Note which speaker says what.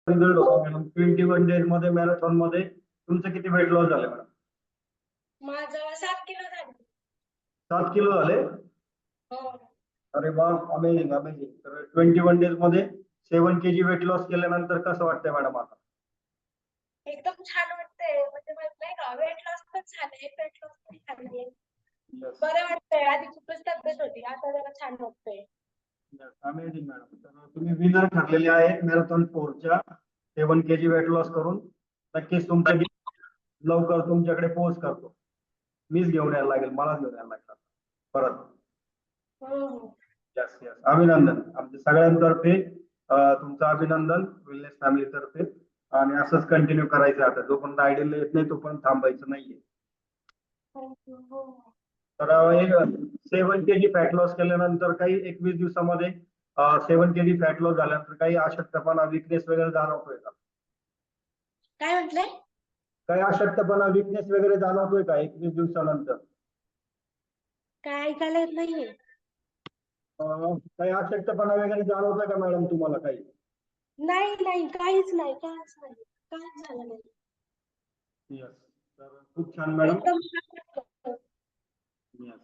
Speaker 1: Result होता madam 21 days मध्ये marathon मध्ये तुमचं किती वेट लॉस झालं मॅडम?
Speaker 2: माझं 7 किलो झालं.
Speaker 1: 7 किलो झाले?
Speaker 2: हो.
Speaker 1: अरे वा, अमेझिंग अमेझिंग. तर 21 डेज मध्ये 7 kg वेट लॉस केल्यानंतर कसं वाटतंय मॅडम आता?
Speaker 2: एकदम छान वाटतंय. म्हणजे मला नाही का वेट लॉस पण झालंय, वेट लॉस पण झालंय. बरं वाटतंय. आधी खूपच तब्येत होती, आता जरा छान वाटतंय.
Speaker 1: Amazing madam. तर तुम्ही विनर ठरलेले आहेत मॅरेथॉन 4च्या 7 kg वेट लॉस करून. नक्कीच तुमचं लवकर तुमच्याकडे पोहोच करतो. मीच घेऊन यायला लागेल, मलाच घेऊन यायला लागेल परत.
Speaker 2: हो.
Speaker 1: यस यस, अभिनंदन आमच्या सगळ्यांतर्फे. तुमचं अभिनंदन वेलनेस फॅमिली तर्फे. आणि असंच कंटिन्यू करायचं आता. जोपर्यंत आयडियल येत नाही तोपर्यंत थांबायचं नाहीये.
Speaker 2: हो.
Speaker 1: तर 7 kg फॅट लॉस केल्यानंतर काही 21 दिवसामध्ये 7 kg फॅट लॉस झाल्यानंतर काही अशक्तपणा, विकनेस वगैरे जाणवतोय का?
Speaker 2: काय म्हटले?
Speaker 1: काही अशक्तपणा, विकनेस वगैरे जाणवतोय का 21 दिवसानंतर?
Speaker 2: काय ऐकायला येत नाहीये.
Speaker 1: काही अशक्तपणा वगैरे जाणवतोय का मॅडम तुम्हाला काही?
Speaker 2: नाही नाही, काहीच नाही, काहीच नाही, काहीच झालं नाही.
Speaker 1: यस. तर खूप छान मॅडम.
Speaker 2: एकदम छान वाटतं.
Speaker 1: यस.